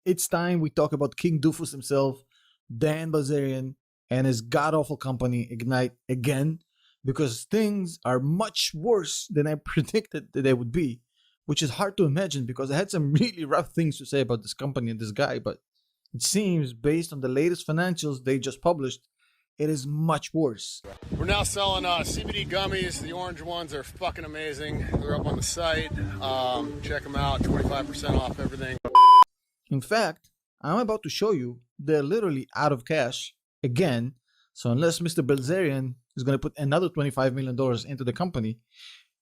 It's time we talk about King Doofus himself, Dan Bilzerian, and his god-awful company, Ignite, again, because things are much worse than I predicted that they would be, which is hard to imagine because I had some really rough things to say about this company and this guy, but it seems, based on the latest financials they just published, it is much worse. We're now selling CBD gummies. The orange ones are fucking amazing. They're up on the site. Check them out. 25% off everything. In fact, I'm about to show you they're literally out of cash again. So unless Mr. Bilzerian is going to put another $25 million into the company,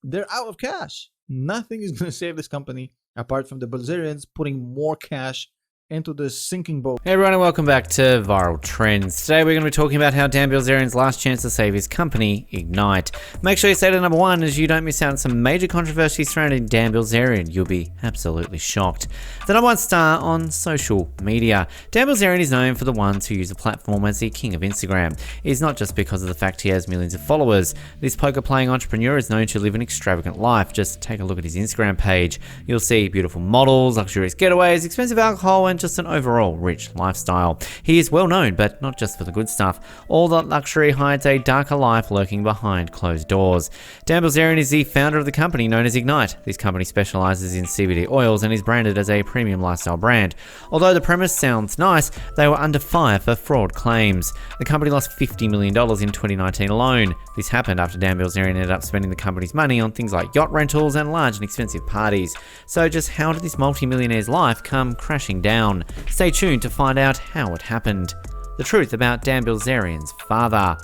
they're out of cash. Nothing is going to save this company apart from the Bilzerians putting more cash into the sinking boat. Hey everyone, and welcome back to Viral Trends. Today we're going to be talking about how Dan Bilzerian's last chance to save his company, Ignite. Make sure you stay to number one as you don't miss out on some major controversy surrounding Dan Bilzerian. You'll be absolutely shocked. The number one star on social media. Dan Bilzerian is known for the ones who use the platform as the king of Instagram. It's not just because of the fact he has millions of followers. This poker-playing entrepreneur is known to live an extravagant life. Just take a look at his Instagram page. You'll see beautiful models, luxurious getaways, expensive alcohol, and just an overall rich lifestyle. He is well known, but not just for the good stuff. All that luxury hides a darker life lurking behind closed doors. Dan Bilzerian is the founder of the company known as Ignite. This company specializes in CBD oils and is branded as a premium lifestyle brand. Although the premise sounds nice, they were under fire for fraud claims. The company lost $50 million in 2019 alone. This happened after Dan Bilzerian ended up spending the company's money on things like yacht rentals and large and expensive parties. So just how did this multimillionaire's life come crashing down? Stay tuned to find out how it happened. The truth about Dan Bilzerian's father.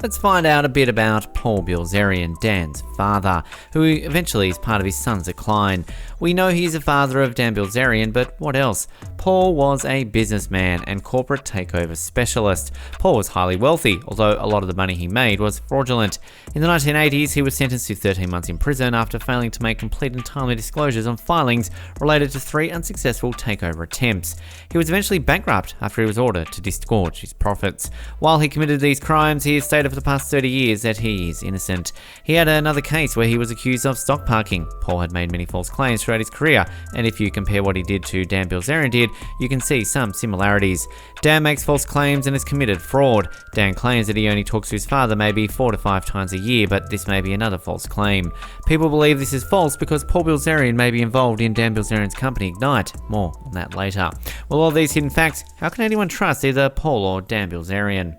Let's find out a bit about Paul Bilzerian, Dan's father, who eventually is part of his son's decline. We know he's the father of Dan Bilzerian, but what else? Paul was a businessman and corporate takeover specialist. Paul was highly wealthy, although a lot of the money he made was fraudulent. In the 1980s, he was sentenced to 13 months in prison after failing to make complete and timely disclosures on filings related to 3 unsuccessful takeover attempts. He was eventually bankrupt after he was ordered to disgorge his profits. While he committed these crimes, he has stated for the past 30 years that he is innocent. He had another case where he was accused of stock parking. Paul had made many false claims throughout his career, and if you compare what he did to Dan Bilzerian did, you can see some similarities. Dan makes false claims and has committed fraud. Dan claims that he only talks to his father maybe 4 to 5 times a year, but this may be another false claim. People believe this is false because Paul Bilzerian may be involved in Dan Bilzerian's company Ignite. More on that later. With all these hidden facts, how can anyone trust either Paul or Dan Bilzerian?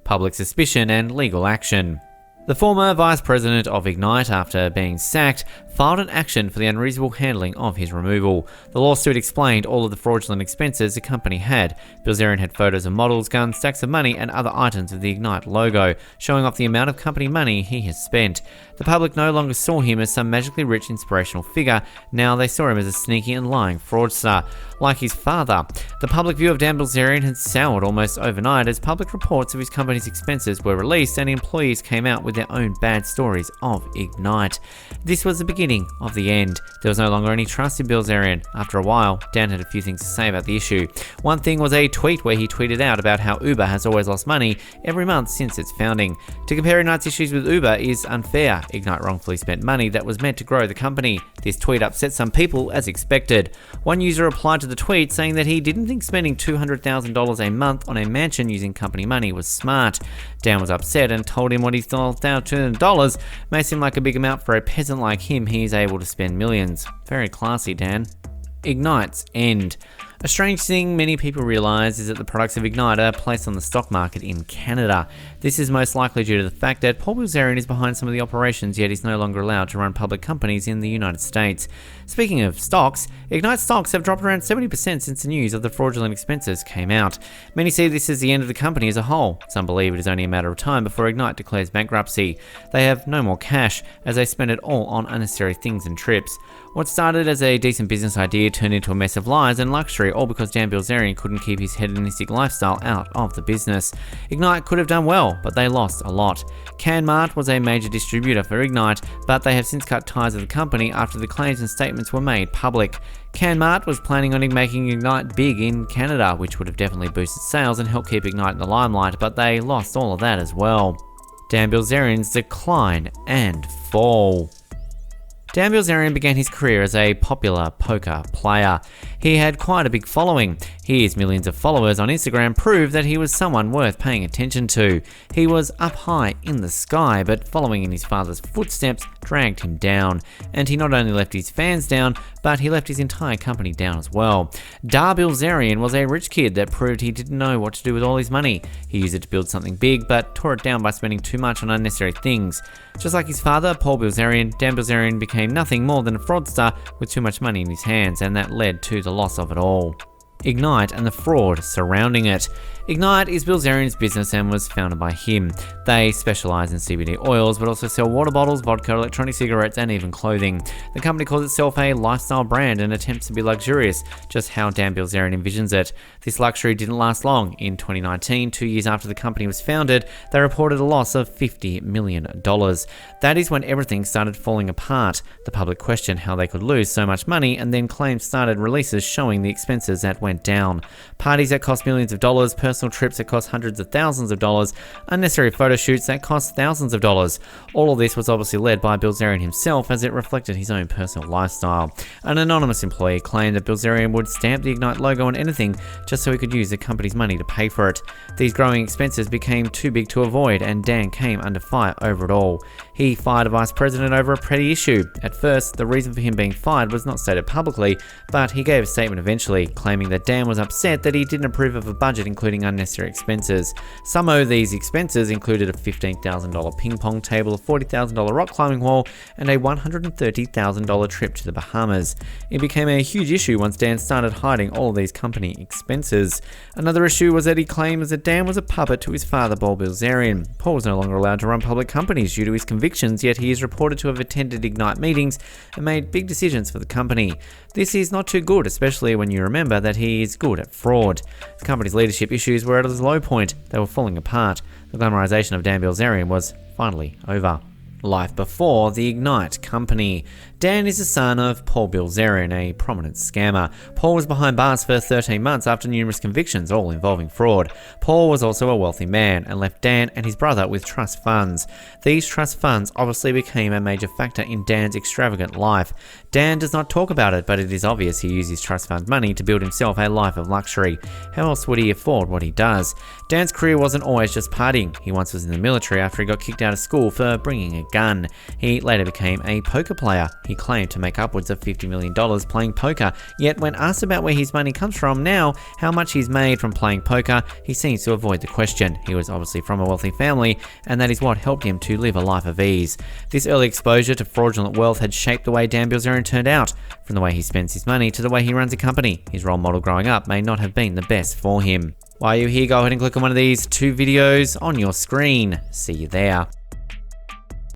Public suspicion and legal action. The former vice president of Ignite, after being sacked, filed an action for the unreasonable handling of his removal. The lawsuit explained all of the fraudulent expenses the company had. Bilzerian had photos of models, guns, stacks of money, and other items with the Ignite logo, showing off the amount of company money he has spent. The public no longer saw him as some magically rich inspirational figure. Now they saw him as a sneaky and lying fraudster, like his father. The public view of Dan Bilzerian had soured almost overnight as public reports of his company's expenses were released and employees came out with their own bad stories of Ignite. This was the beginning of the end. There was no longer any trust in Bilzerian. After a while, Dan had a few things to say about the issue. One thing was a tweet where he tweeted out about how Uber has always lost money every month since its founding. To compare Ignite's issues with Uber is unfair. Ignite wrongfully spent money that was meant to grow the company. This tweet upset some people as expected. One user replied to the tweet saying that he didn't think spending $200,000 a month on a mansion using company money was smart. Dan was upset and told him what he thought $200 may seem like a big amount for a peasant like him. He is able to spend millions. Very classy, Dan. Ignite's end. A strange thing many people realise is that the products of Ignite are placed on the stock market in Canada. This is most likely due to the fact that Paul Bilzerian is behind some of the operations, yet he's no longer allowed to run public companies in the United States. Speaking of stocks, Ignite stocks have dropped around 70% since the news of the fraudulent expenses came out. Many see this as the end of the company as a whole. Some believe it is only a matter of time before Ignite declares bankruptcy. They have no more cash, as they spend it all on unnecessary things and trips. What started as a decent business idea turned into a mess of lies and luxury, all because Dan Bilzerian couldn't keep his hedonistic lifestyle out of the business. Ignite could have done well, but they lost a lot. CanMart was a major distributor for Ignite, but they have since cut ties with the company after the claims and statements were made public. CanMart was planning on making Ignite big in Canada, which would have definitely boosted sales and helped keep Ignite in the limelight, but they lost all of that as well. Dan Bilzerian's decline and fall. Dan Bilzerian began his career as a popular poker player. He had quite a big following. His millions of followers on Instagram proved that he was someone worth paying attention to. He was up high in the sky, but following in his father's footsteps dragged him down. And he not only left his fans down, but he left his entire company down as well. Dan Bilzerian was a rich kid that proved he didn't know what to do with all his money. He used it to build something big, but tore it down by spending too much on unnecessary things. Just like his father, Paul Bilzerian, Dan Bilzerian became nothing more than a fraudster with too much money in his hands, and that led to the loss of it all. Ignite and the fraud surrounding it. Ignite is Bilzerian's business and was founded by him. They specialize in CBD oils, but also sell water bottles, vodka, electronic cigarettes, and even clothing. The company calls itself a lifestyle brand and attempts to be luxurious, just how Dan Bilzerian envisions it. This luxury didn't last long. In 2019, 2 years after the company was founded, they reported a loss of $50 million. That is when everything started falling apart. The public questioned how they could lose so much money, and then claims started releases showing the expenses that went down. Parties that cost millions of dollars, personal trips that cost hundreds of thousands of dollars, unnecessary photo shoots that cost thousands of dollars. All of this was obviously led by Bilzerian himself, as it reflected his own personal lifestyle. An anonymous employee claimed that Bilzerian would stamp the Ignite logo on anything just so he could use the company's money to pay for it. These growing expenses became too big to avoid, and Dan came under fire over it all. He fired a vice president over a petty issue. At first, the reason for him being fired was not stated publicly, but he gave a statement eventually, claiming that Dan was upset that he didn't approve of a budget including unnecessary expenses. Some of these expenses included a $15,000 ping pong table, a $40,000 rock climbing wall, and a $130,000 trip to the Bahamas. It became a huge issue once Dan started hiding all of these company expenses. Another issue was that he claims that Dan was a puppet to his father, Paul Bilzerian. Paul was no longer allowed to run public companies due to his convictions, yet he is reported to have attended Ignite meetings and made big decisions for the company. This is not too good, especially when you remember that he is good at fraud. The company's leadership issues were at its low point. They were falling apart. The glamorization of Dan Bilzerian was finally over. Life before the Ignite company. Dan is the son of Paul Bilzerian, a prominent scammer. Paul was behind bars for 13 months after numerous convictions, all involving fraud. Paul was also a wealthy man and left Dan and his brother with trust funds. These trust funds obviously became a major factor in Dan's extravagant life. Dan does not talk about it, but it is obvious he used his trust fund money to build himself a life of luxury. How else would he afford what he does? Dan's career wasn't always just partying. He once was in the military after he got kicked out of school for bringing a gun. He later became a poker player. He claimed to make upwards of $50 million playing poker, yet when asked about where his money comes from now, how much he's made from playing poker, he seems to avoid the question. He was obviously from a wealthy family, and that is what helped him to live a life of ease. This early exposure to fraudulent wealth had shaped the way Dan Bilzerian turned out. From the way he spends his money to the way he runs a company, his role model growing up may not have been the best for him. While you're here, go ahead and click on one of these 2 videos on your screen. See you there.